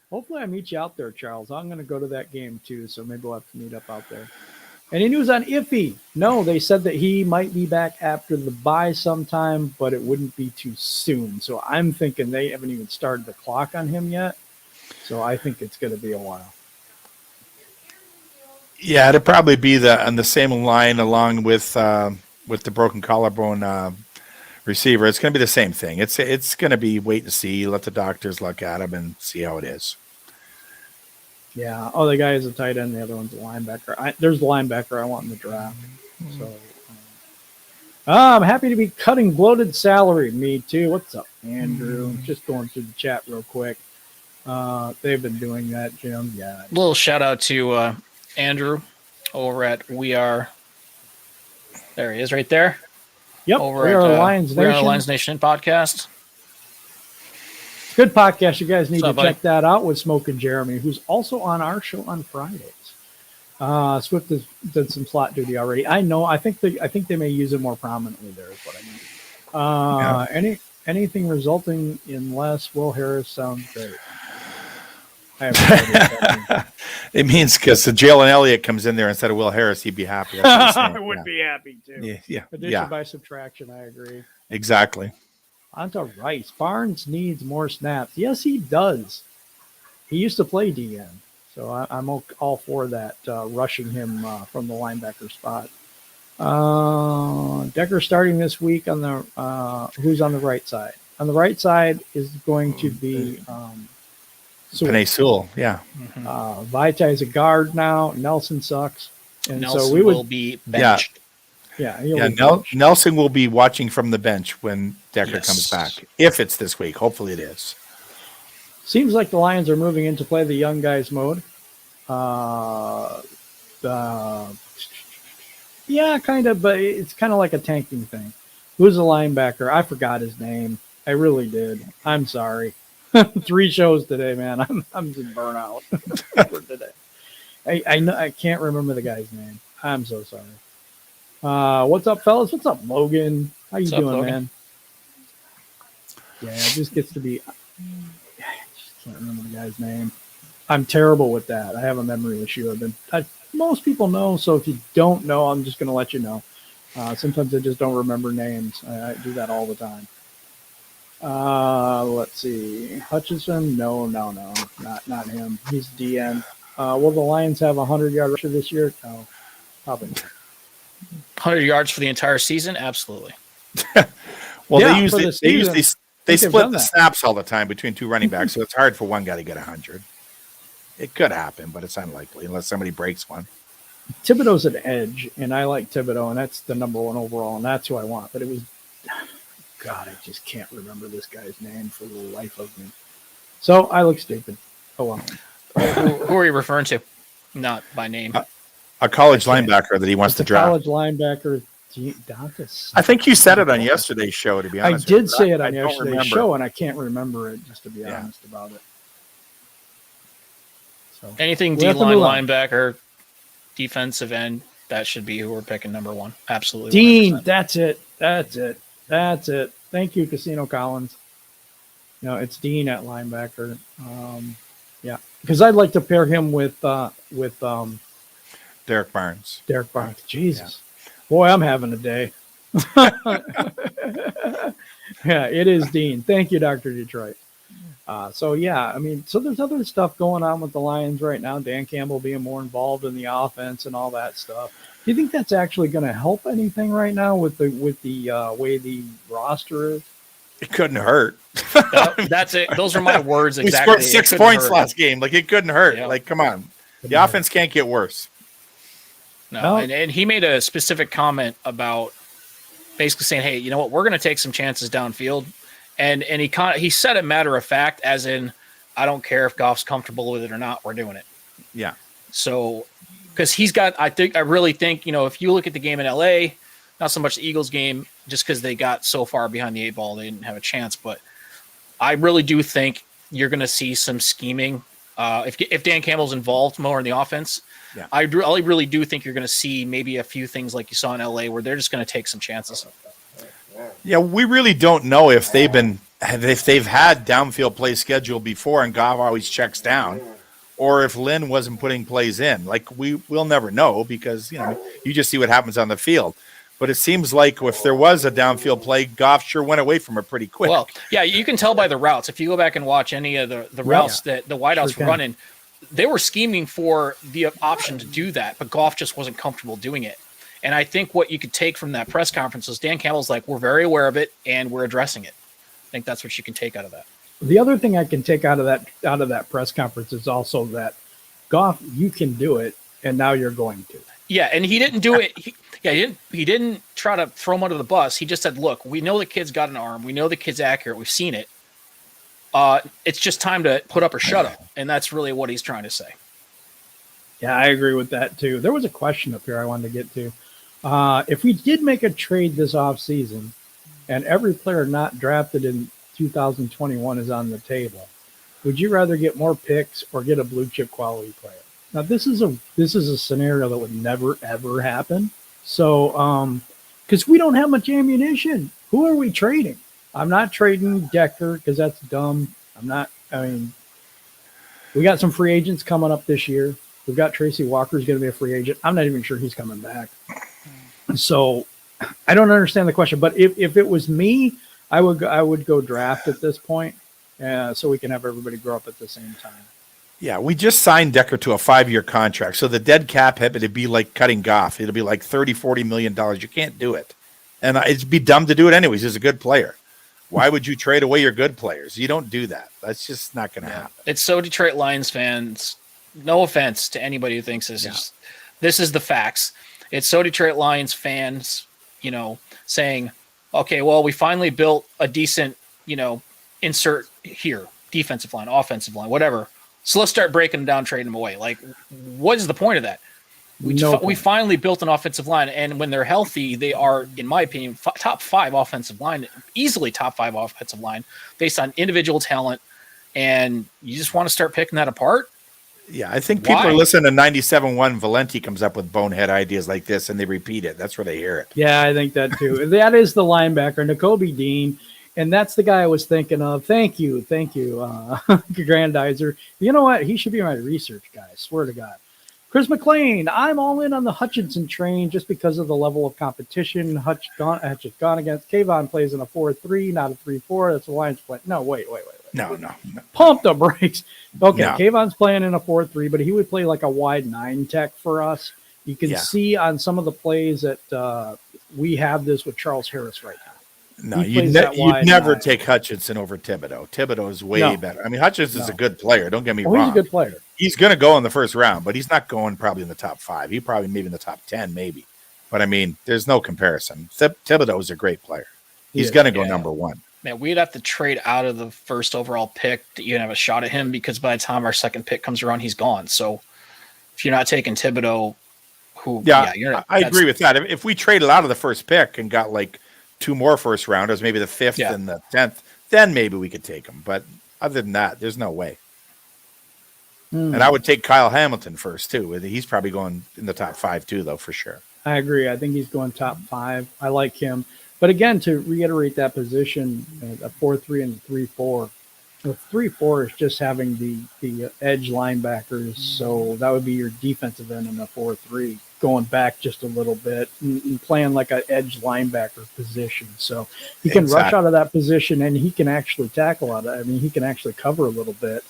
Hopefully, I meet you out there, Charles. I'm going to go to that game too, so maybe we'll have to meet up out there. Any news on Iffy? No, they said that he might be back after the bye sometime, but it wouldn't be too soon. So I'm thinking they haven't even started the clock on him yet. So I think it's going to be a while. Yeah, it'd probably be on the same line along with the broken collarbone receiver. It's going to be the same thing. It's going to be wait and see, let the doctors look at him and see how it is. Yeah. Oh, the guy is a tight end. The other one's a linebacker. There's the linebacker I want in the draft. So I'm happy to be cutting bloated salary. Me too. What's up, Andrew? Just going through the chat real quick. They've been doing that, Jim. Yeah. A little shout out to Andrew over at We Are. There he is, right there. Yep. Over We at Are Lions Nation. We Are Lions Nation podcast. Good podcast. You guys need to check that out with Smoke and Jeremy, who's also on our show on Fridays. Swift has did some slot duty already. I know. I think they may use it more prominently there. Is what I mean. Anything resulting in less Will Harris sounds great. I have no idea what that means. It means because the Jalen Elliott comes in there instead of Will Harris, he'd be happy. I would be happy too. Yeah. Addition by subtraction. I agree. Exactly. On to Rice. Barnes needs more snaps. Yes, he does. He used to play DN, so I'm all for that, rushing him from the linebacker spot. Decker starting this week on the who's on the right side? On the right side is going to be Penei Sewell. Yeah. Vita is a guard now. Nelson sucks. And Nelson so we will be benched. Nelson will be watching from the bench when Decker comes back, if it's this week. Hopefully it is. Seems like the Lions are moving into play the young guys mode. Yeah, kind of, but it's kind of like a tanking thing. Who's a linebacker? I forgot his name. I really did. I'm sorry. 3 shows today, man. I'm just burnt out for today. I can't remember the guy's name. I'm so sorry. What's up, fellas? What's up, Logan? How you doing, Logan? Man? Yeah, it just gets to be. I just can't remember the guy's name. I'm terrible with that. I have a memory issue. Most people know, so if you don't know, I'm just going to let you know. Sometimes I just don't remember names. I do that all the time. Let's see. Hutchinson? No, not him. He's DN. Will the Lions have a 100-yard rusher this year? No, probably not. 100 yards for the entire season? Absolutely. Well, they usually They split the snaps all the time between two running backs, so it's hard for one guy to get 100. It could happen, but it's unlikely unless somebody breaks one. Thibodeau's an edge, and I like Thibodeau, and that's the number one overall, and that's who I want. But it was, God, I just can't remember this guy's name for the life of me. So I look stupid. Oh, well. Who are you referring to? Not by name. A college linebacker that he wants to draft. College linebacker. I think you said it on yesterday's show, to be honest. I did say it on yesterday's show, and I can't remember it, just to be honest about it. So anything D-line, linebacker, defensive end, that should be who we're picking number one. Absolutely. Dean, 100%. That's it. Thank you, Casino Collins. No, it's Dean at linebacker. Yeah, because I'd like to pair him with Derek Barnes. Jesus. Boy, I'm having a day. Yeah, it is Dean. Thank you, Dr. Detroit. So there's other stuff going on with the Lions right now. Dan Campbell being more involved in the offense and all that stuff. Do you think that's actually going to help anything right now with the way the roster is? It couldn't hurt. That's it. Those are my words exactly. We scored 6 points last game. Like, it couldn't hurt. Yeah. Like, come on. The offense can't get worse. No, and he made a specific comment about basically saying, hey, you know what, we're going to take some chances downfield. And he said it matter of fact, as in, I don't care if Goff's comfortable with it or not, we're doing it. Yeah. So, because I really think, if you look at the game in LA, not so much the Eagles game, just because they got so far behind the 8 ball, they didn't have a chance. But I really do think you're going to see some scheming. If Dan Campbell's involved more in the offense, yeah. I really do think you're going to see maybe a few things like you saw in LA where they're just going to take some chances. Yeah, we really don't know if they've had downfield play scheduled before and Goff always checks down, or if Lynn wasn't putting plays in. Like, we'll never know because you just see what happens on the field. But it seems like if there was a downfield play, Goff sure went away from it pretty quick. Well, yeah, you can tell by the routes. If you go back and watch any of the routes that the wideouts were running, they were scheming for the option to do that, but Goff just wasn't comfortable doing it. And I think what you could take from that press conference is Dan Campbell's like, we're very aware of it and we're addressing it. I think that's what you can take out of that. The other thing I can take out of that press conference is also that Goff, you can do it, and now you're going to. Yeah, and he didn't do it. He didn't try to throw him under the bus. He just said, look, we know the kid's got an arm. We know the kid's accurate. We've seen it. It's just time to put up or shut up. And that's really what he's trying to say. Yeah, I agree with that too. There was a question up here I wanted to get to. If we did make a trade this offseason and every player not drafted in 2021 is on the table, would you rather get more picks or get a blue chip quality player? Now, this is a scenario that would never, ever happen. So, because we don't have much ammunition, who are we trading? I'm not trading Decker because that's dumb. We got some free agents coming up this year. We've got Tracy Walker's going to be a free agent. I'm not even sure he's coming back. So I don't understand the question. But if it was me, I would go draft at this point so we can have everybody grow up at the same time. Yeah, we just signed Decker to a 5-year contract. So the dead cap hit, it'd be like cutting Goff. It'll be like $30-40 million. You can't do it. And it'd be dumb to do it anyways. He's a good player. Why would you trade away your good players? You don't do that. That's just not going to happen. It's so Detroit Lions fans. No offense to anybody who thinks this is the facts. It's so Detroit Lions fans, saying, okay, well, we finally built a decent, insert here, defensive line, offensive line, whatever. So let's start breaking them down, trading them away. Like, what is the point of that? We finally built an offensive line, and when they're healthy, they are, in my opinion, top 5 offensive line, easily top 5 offensive line based on individual talent. And you just want to start picking that apart? Yeah, I think people are listening to 97.1. Valenti comes up with bonehead ideas like this, and they repeat it. That's where they hear it. Yeah, I think that too. That is the linebacker, Nakobe Dean, and that's the guy I was thinking of. Thank you, Grandizer. You know what? He should be my research guy. I swear to God. Chris McLean, I'm all in on the Hutchinson train just because of the level of competition. Hutch gone against. Kayvon plays in a 4-3, not a 3-4. That's a Lions play. No, wait. No. Pump the brakes. Okay, No. Kayvon's playing in a 4-3, but he would play like a wide 9 tech for us. You can see on some of the plays that we have this with Charles Harris right now. No, you'd never take Hutchinson over Thibodeau. Thibodeau is way better. I mean, Hutchinson's a good player. Don't get me wrong. He's a good player. He's going to go in the first round, but he's not going probably in the top 5. He probably maybe in the top 10, maybe. But I mean, there's no comparison. Thibodeau is a great player. He's going to go number 1. Man, we'd have to trade out of the first overall pick to even have a shot at him because by the time our second pick comes around, he's gone. So if you're not taking Thibodeau, I agree with that. If we traded out of the first pick and got like 2 more first rounders, maybe the 5th and the 10th, then maybe we could take him. But other than that, there's no way. And I would take Kyle Hamilton first too. He's probably going in the top 5 too, though, for sure. I agree. I think he's going top 5. I like him. But again, to reiterate that position, a 4-3 and a 3-4. The 3-4 is just having the edge linebackers. So that would be your defensive end in the 4-3, going back just a little bit and playing like an edge linebacker position. So he can rush out of that position and he can actually tackle out of it. I mean, he can actually cover a little bit.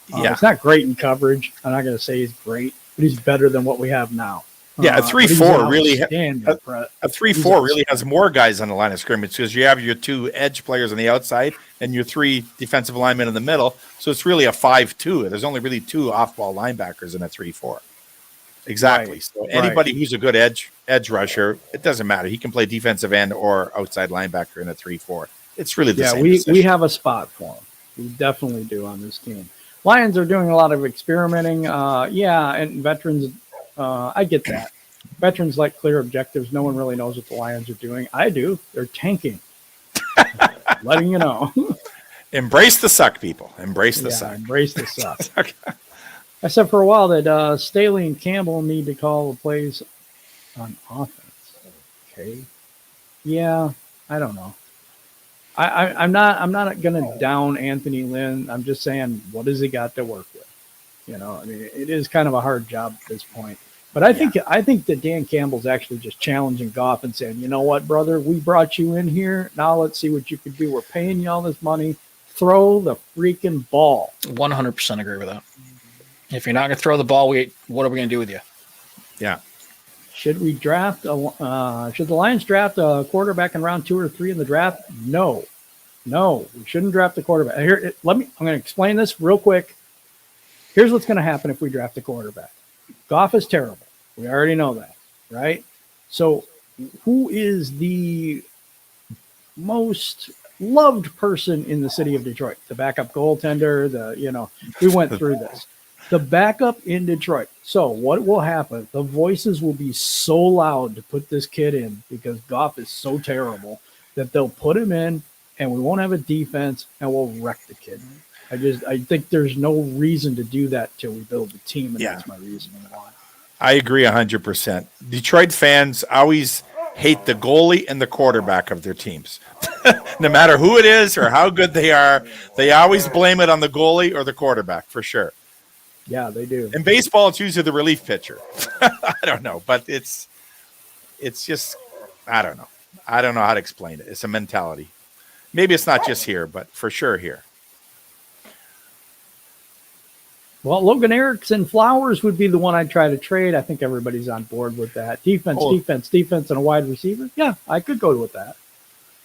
It's not great in coverage. I'm not going to say he's great, but he's better than what we have now. Yeah, a 3-4 really. A 3-4 really has more guys on the line of scrimmage because you have your 2 edge players on the outside and your 3 defensive linemen in the middle. So it's really a 5-2. There's only really 2 off-ball linebackers in a 3-4. Exactly. Right. So anybody who's a good edge rusher, it doesn't matter. He can play defensive end or outside linebacker in a 3-4. It's really the same. We have a spot for him. We definitely do on this team. Lions are doing a lot of experimenting. And veterans. I get that. Veterans like clear objectives. No one really knows what the Lions are doing. I do. They're tanking. Letting you know. Embrace the suck, people. Embrace the suck. Embrace the suck. I said for a while that Staley and Campbell need to call the plays on offense. Okay. Yeah, I don't know. I'm not going to down Anthony Lynn. I'm just saying, what has he got to work with? You know, I mean, it is kind of a hard job at this point. But I think that Dan Campbell's actually just challenging Goff and saying, you know what, brother, we brought you in here. Now let's see what you can do. We're paying you all this money. Throw the freaking ball. 100% agree with that. If you're not going to throw the ball, what are we going to do with you? Yeah. Should we draft? Should the Lions draft a quarterback in round 2 or 3 in the draft? No, we shouldn't draft a quarterback. Here, I'm going to explain this real quick. Here's what's going to happen if we draft a quarterback. Goff is terrible. We already know that, right? So who is the most loved person in the city of Detroit? The backup goaltender, we went through this. The backup in Detroit. So what will happen? The voices will be so loud to put this kid in because Goff is so terrible that they'll put him in and we won't have a defense and we'll wreck the kid. I think there's no reason to do that till we build the team, and that's my reasoning why. I agree 100%. Detroit fans always hate the goalie and the quarterback of their teams. No matter who it is or how good they are, they always blame it on the goalie or the quarterback for sure. Yeah, they do. In baseball, it's usually the relief pitcher. I don't know, but it's just, I don't know. I don't know how to explain it. It's a mentality. Maybe it's not just here, but for sure here. Well, Logan Erickson Flowers would be the one I'd try to trade. I think everybody's on board with that. Defense, and a wide receiver. Yeah, I could go with that.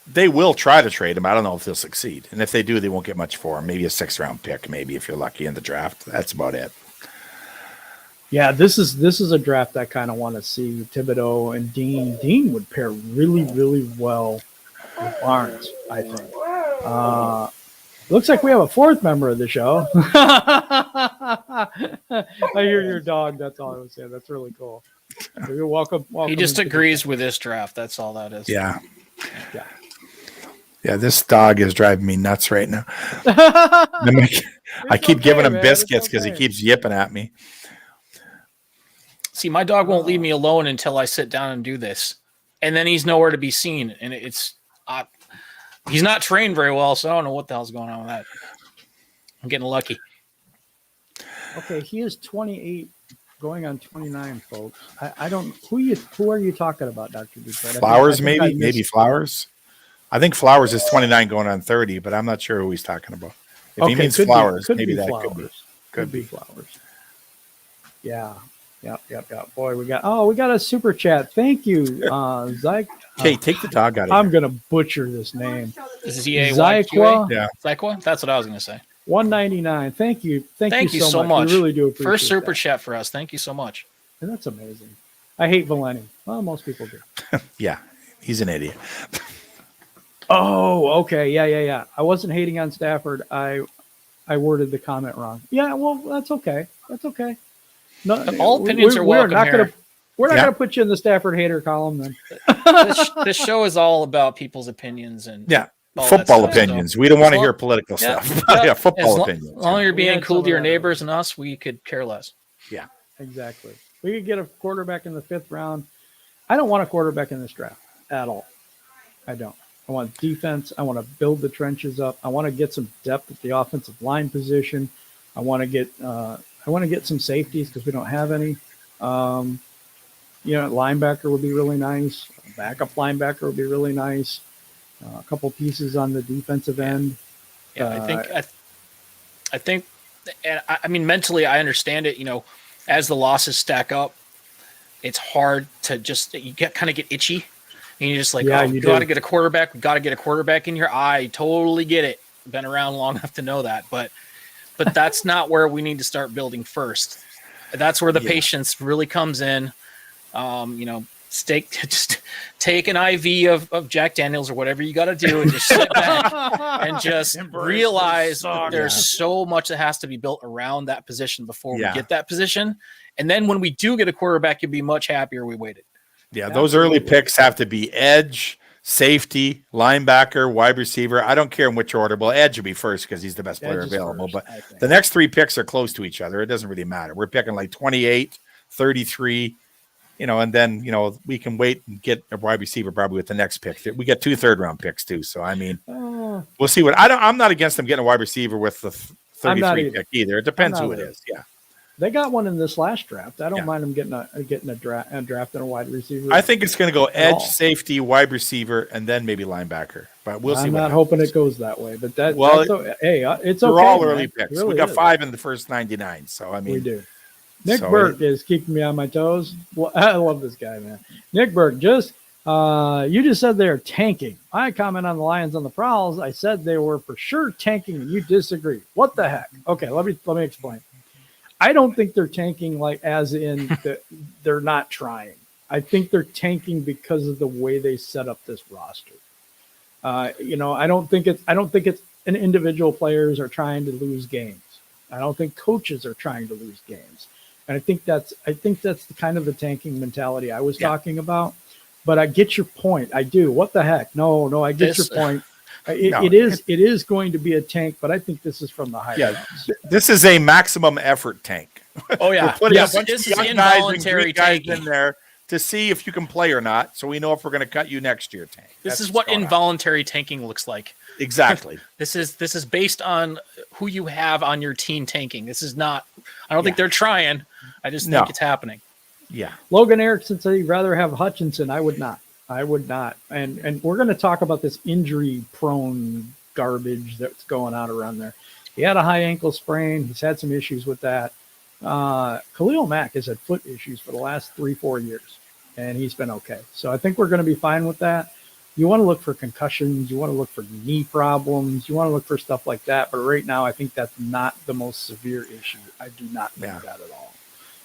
They will try to trade him. I don't know if they'll succeed. And if they do, they won't get much for him. Maybe a 6th-round pick, maybe if you're lucky in the draft. That's about it. Yeah, this is a draft I kind of want to see. Thibodeau and Dean. Dean would pair really, really well with Barnes, I think. Looks like we have a 4th member of the show. I hear your dog. That's all I would say. That's really cool. You're welcome. He just agrees with this draft. That's all that is. Yeah. Yeah, this dog is driving me nuts right now. I keep giving him biscuits because he keeps yipping at me. See, my dog won't leave me alone until I sit down and do this. And then he's nowhere to be seen. And he's not trained very well, so I don't know what the hell's going on with that. I'm getting lucky. Okay, he is 28, going on 29, folks. I don't. Who are you talking about, Dr. Detroit? Flowers, maybe Flowers. I think Flowers is 29, going on 30, but I'm not sure who he's talking about. If he means Flowers, maybe that could be Flowers. Yeah. Yep. Boy, we got a super chat. Thank you, Zyke. Hey, take the dog out of I'm here. gonna butcher this name. Zyqua? Yeah. Zyqua? That's what I was going to say. 199. Thank you. Thank you so much. We really do appreciate First super that. chat for us. Thank you so much. And that's amazing. I hate Valeni. Well, most people do. Yeah, he's an idiot. Oh, okay. Yeah. I wasn't hating on Stafford. I worded the comment wrong. Yeah, well, that's okay. No, all opinions are welcome here. We're not going to put you in the Stafford hater column then. This show is all about people's opinions and football opinions. We don't want to hear political stuff. Football opinions. As long as you're being cool to your neighbors and us, we could care less. Yeah, exactly. We could get a quarterback in the 5th round. I don't want a quarterback in this draft at all. I don't. I want defense. I want to build the trenches up. I want to get some depth at the offensive line position. I want to get some safeties because we don't have any. Linebacker would be really nice. Backup linebacker would be really nice. A couple pieces on the defensive end. Yeah, I think, and I mean, mentally, I understand it. As the losses stack up, it's hard to you kind of get itchy, and you're just like, you got to get a quarterback. We got to get a quarterback in here. I totally get it. Been around long enough to know that, but that's not where we need to start building first. That's where the patience really comes in. Just take an IV of Jack Daniels or whatever you got to do and just sit back and just realize that there's so much that has to be built around that position before we get that position. And then when we do get a quarterback, you'll be much happier we waited. Yeah, those early picks have to be edge, safety, linebacker, wide receiver. I don't care in which order. Well, edge would be first because he's the best player available. But the next 3 picks are close to each other. It doesn't really matter. We're picking like 28, 33. And then, we can wait and get a wide receiver probably with the next pick. We get 2 third-round picks too. So, I mean, we'll see I'm not against them getting a wide receiver with the 33 pick either. It depends who it is. Yeah. They got one in this last draft. I don't mind them getting a draft and a wide receiver. I think it's going to go edge, safety, wide receiver, and then maybe linebacker. But we'll see. I'm not hoping it goes that way. But it's okay. They're all early picks. Really we got 5 in the first 99. So, I mean. We do. Nick Burke is keeping me on my toes. Well, I love this guy, man. Nick Burke, you just said they're tanking. I comment on the Lions on the Prowls. I said they were for sure tanking, and you disagree. What the heck? Okay, let me explain. I don't think they're tanking like as in they're not trying. I think they're tanking because of the way they set up this roster. I don't think it's an individual players are trying to lose games. I don't think coaches are trying to lose games. And I think that's the kind of the tanking mentality I was talking about. But I get your point. I do. What the heck? No, I get your point. It is going to be a tank, but I think this is from the high. Yeah, this is a maximum effort tank. Oh yeah, this is involuntary guys in there to see if you can play or not, so we know if we're going to cut you next year. Tank. This is what involuntary tanking looks like. Exactly. This is based on who you have on your team tanking. This is not. I don't think they're trying. I just think it's happening. Yeah. Logan Erickson said he'd rather have Hutchinson. I would not. And we're going to talk about this injury-prone garbage that's going out around there. He had a high ankle sprain. He's had some issues with that. Khalil Mack has had foot issues for the last 3-4 years, and he's been okay. So I think we're going to be fine with that. You want to look for concussions. You want to look for knee problems. You want to look for stuff like that. But right now, I think that's not the most severe issue. I do not think that at all.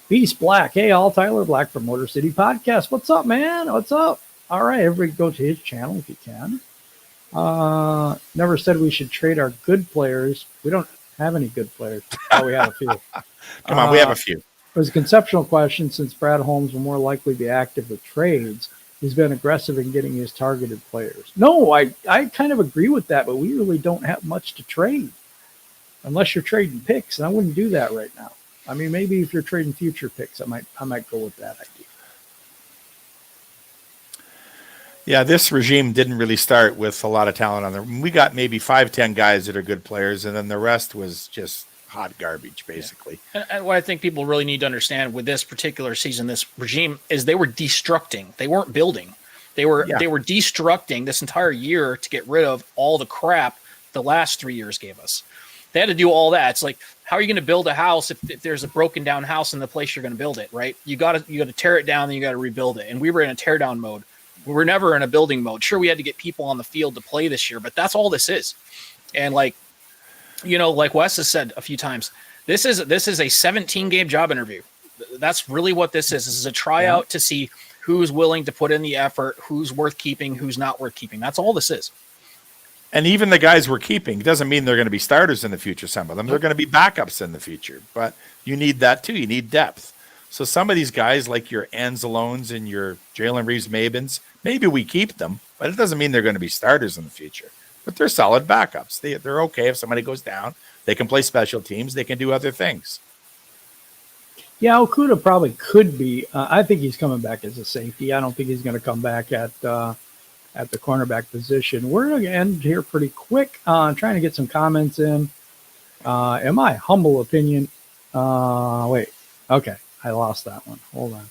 Beast Black. Hey, all. Tyler Black from Motor City Podcast. What's up, man? What's up? All right, everybody go to his channel if you can. Never said we should trade our good players. We don't have any good players. Oh, we have a few. Come on, we have a few. It was a conceptual question since Brad Holmes will more likely be active with trades. He's been aggressive in getting his targeted players. No, I kind of agree with that, but we really don't have much to trade unless you're trading picks, and I wouldn't do that right now. I mean, maybe if you're trading future picks, I might go with that idea. Yeah, this regime didn't really start with a lot of talent on there. We got maybe 5-10 guys that are good players, and then the rest was just hot garbage, basically. Yeah. And what I think people really need to understand with this particular season, this regime, is they were destructing. They weren't building. They were destructing this entire year to get rid of all the crap the last 3 years gave us. They had to do all that. It's like, how are you going to build a house if there's a broken down house in the place you're going to build it, right? You got to tear it down, then you got to rebuild it. And we were in a tear down mode. We were never in a building mode. Sure, we had to get people on the field to play this year, but that's all this is. And like Wes has said a few times, this is a 17 game job interview. That's really what this is. This is a tryout to see who's willing to put in the effort, who's worth keeping, who's not worth keeping. That's all this is. And even the guys we're keeping doesn't mean they're going to be starters in the future. Some of them, they're going to be backups in the future, but you need that too. You need depth. So some of these guys like your Anzalones and your Jalen Reeves-Mabins, maybe we keep them, but it doesn't mean they're going to be starters in the future. But they're solid backups. They're okay if somebody goes down. They can play special teams. They can do other things. Yeah, Okuda probably could be. I think he's coming back as a safety. I don't think he's going to come back at the cornerback position. We're going to end here pretty quick. Trying to get some comments in. In my humble opinion, wait. Okay, I lost that one. Hold on.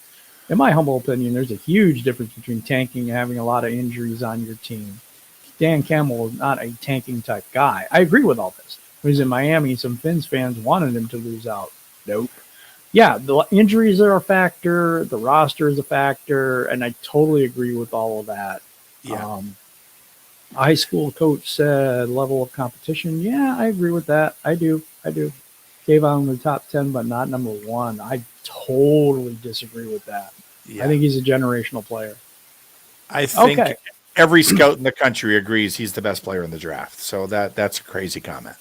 In my humble opinion, there's a huge difference between tanking and having a lot of injuries on your team. Dan Campbell is not a tanking type guy. I agree with all this. When he's in Miami, some Finns fans wanted him to lose out. Nope. Yeah, the injuries are a factor. The roster is a factor. And I totally agree with all of that. Yeah. High school coach said level of competition. Yeah, I agree with that. I do. Gave on the top 10, but not number 1. I totally disagree with that. Yeah. I think he's a generational player. I think every scout in the country agrees he's the best player in the draft. So that's a crazy comment.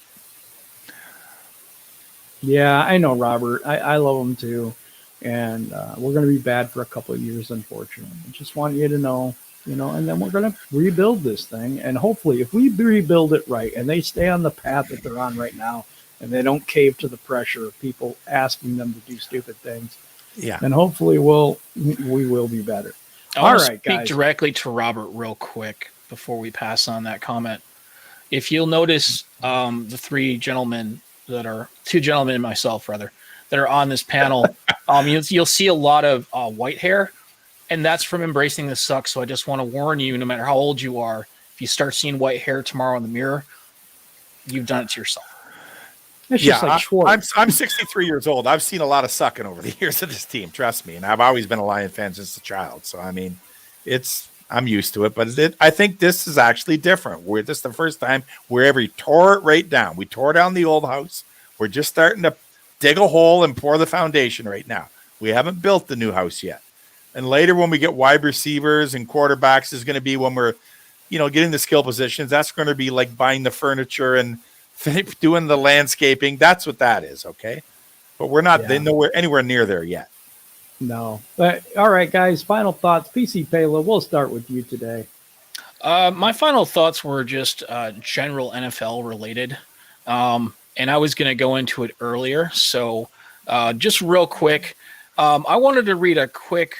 Yeah, I know, Robert. I love him too. And we're going to be bad for a couple of years, unfortunately. I just want you to know, and then we're going to rebuild this thing. And hopefully, if we rebuild it right and they stay on the path that they're on right now and they don't cave to the pressure of people asking them to do stupid things, then hopefully we will be better. I want to speak directly to Robert real quick before we pass on that comment. If you'll notice the two gentlemen and myself, rather, that are on this panel, you'll see a lot of white hair, and that's from embracing the suck. So I just want to warn you, no matter how old you are, if you start seeing white hair tomorrow in the mirror, you've done it to yourself. It's just like Schwartz. I'm 63 years old. I've seen a lot of sucking over the years of this team, trust me. And I've always been a Lion fan since a child. So, I mean, I'm used to it. But I think this is actually different. This is the first time we tore it right down. We tore down the old house. We're just starting to dig a hole and pour the foundation right now. We haven't built the new house yet. And later when we get wide receivers and quarterbacks is going to be when we're, getting the skill positions. That's going to be like buying the furniture and doing the landscaping. That's what that is, okay? But we're not anywhere near there yet. No. But all right, guys, final thoughts. PC Payla, we'll start with you today. My final thoughts were just general NFL related. And I was going to go into it earlier. So just real quick, I wanted to read a quick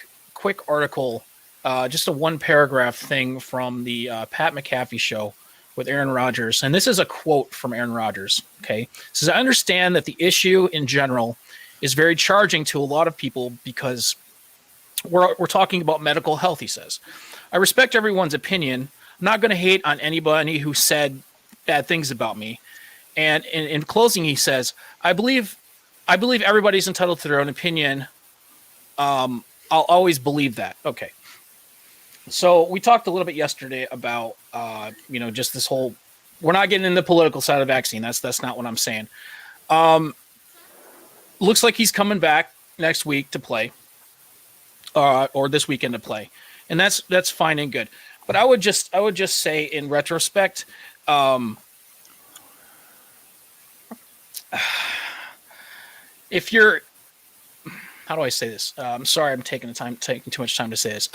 article, just a 1-paragraph thing from the Pat McAfee show with Aaron Rodgers. And this is a quote from Aaron Rodgers. Okay. It says, I understand that the issue in general is very charging to a lot of people because we're talking about medical health, he says. I respect everyone's opinion. I'm not going to hate on anybody who said bad things about me. And in closing, he says, I believe everybody's entitled to their own opinion. I'll always believe that. Okay. So we talked a little bit yesterday about, just this whole, we're not getting in the political side of the vaccine. That's not what I'm saying. Looks like he's coming back next week to play, or this weekend to play. And that's fine and good. But I would just say in retrospect, if you're, how do I say this? I'm sorry, I'm taking too much time to say this.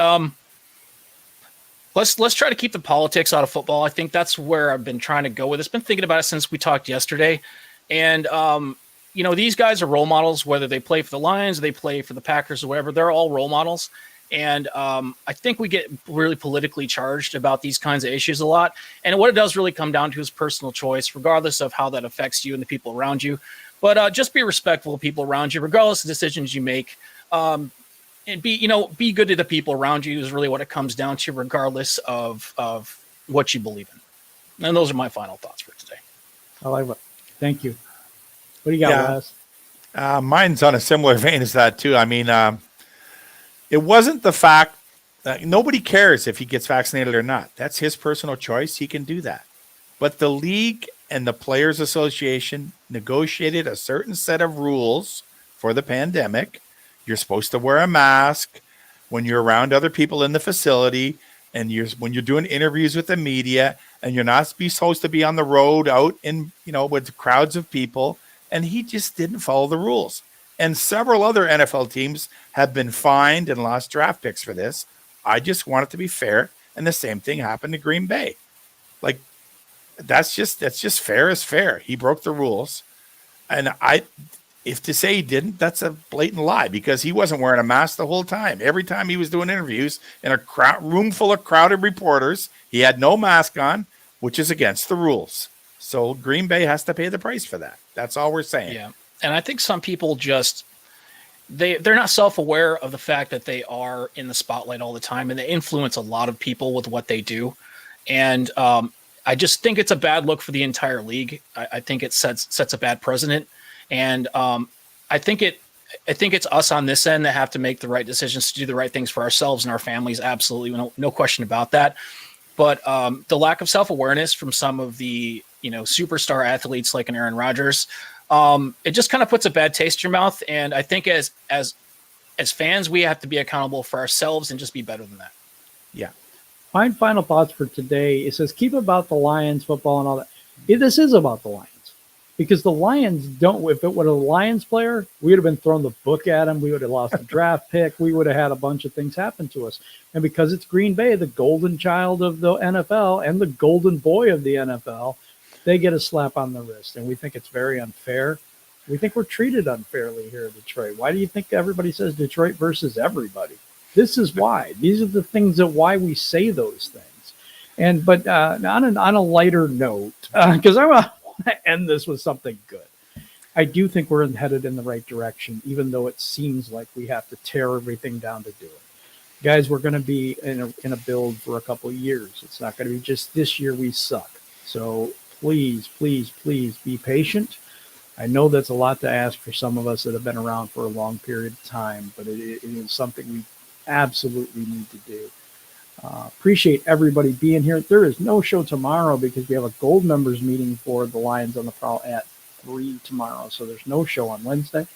Let's try to keep the politics out of football. I think that's where I've been trying to go with this. Been thinking about it since we talked yesterday. And, these guys are role models, whether they play for the Lions, or they play for the Packers or whatever, they're all role models. And I think we get really politically charged about these kinds of issues a lot. And what it does really come down to is personal choice, regardless of how that affects you and the people around you. But just be respectful of people around you, regardless of decisions you make. And be good to the people around you is really what it comes down to, regardless of what you believe in. And those are my final thoughts for today. I like it. Thank you. What do you got, Wes? Mine's on a similar vein as that too. I mean, it wasn't the fact that nobody cares if he gets vaccinated or not. That's his personal choice. He can do that. But the league and the Players Association negotiated a certain set of rules for the pandemic. You're supposed to wear a mask when you're around other people in the facility, and when you're doing interviews with the media, and you're not supposed to be on the road out in, with crowds of people. And he just didn't follow the rules. And several other NFL teams have been fined and lost draft picks for this. I just want it to be fair. And the same thing happened to Green Bay. Like, that's just fair as fair. He broke the rules. And if to say he didn't, that's a blatant lie, because he wasn't wearing a mask the whole time. Every time he was doing interviews in a room full of crowded reporters, he had no mask on, which is against the rules. So Green Bay has to pay the price for that. That's all we're saying. Yeah. And I think some people just, they're not self-aware of the fact that they are in the spotlight all the time, and they influence a lot of people with what they do. And I just think it's a bad look for the entire league. I think it sets a bad precedent. And I think it's us on this end that have to make the right decisions to do the right things for ourselves and our families. Absolutely. No question about that. But the lack of self-awareness from some of the, superstar athletes like an Aaron Rodgers, it just kind of puts a bad taste in your mouth. And I think as fans, we have to be accountable for ourselves and just be better than that. Yeah. My final thoughts for today. It says, keep about the Lions football and all that. This is about the Lions, because the Lions don't, if it were a Lions player, we would have been thrown the book at him. We would have lost a draft pick. We would have had a bunch of things happen to us. And because it's Green Bay, the golden child of the NFL and the golden boy of the NFL, they get a slap on the wrist. And we think it's very unfair. We think we're treated unfairly here in Detroit. Why do you think everybody says Detroit versus everybody? This is why. These are the things that why we say those things. But on a lighter note, because I want to end this with something good. I do think we're headed in the right direction, even though it seems like we have to tear everything down to do it. Guys, we're going to be in a build for a couple of years. It's not going to be just this year we suck. So please, please, please be patient. I know that's a lot to ask for some of us that have been around for a long period of time, but it is something we absolutely need to do. Appreciate everybody being here. There is no show tomorrow because we have a gold members meeting for the Lions on the Prowl at 3 tomorrow. So there's no show on Wednesday.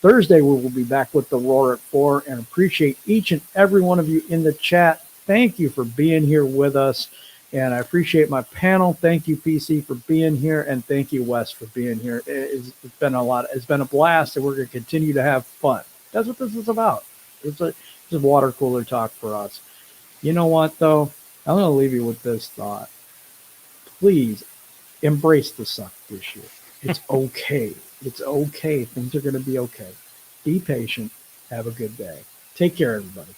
Thursday, we will be back with the Roar at 4, and appreciate each and every one of you in the chat. Thank you for being here with us. And I appreciate my panel. Thank you, PC, for being here. And thank you, Wes, for being here. It's been a lot. It's been a blast, and we're going to continue to have fun. That's what this is about. It's a water cooler talk for us. You know what, though? I'm going to leave you with this thought. Please embrace the suck this year. It's okay. It's okay. Things are going to be okay. Be patient. Have a good day. Take care, everybody.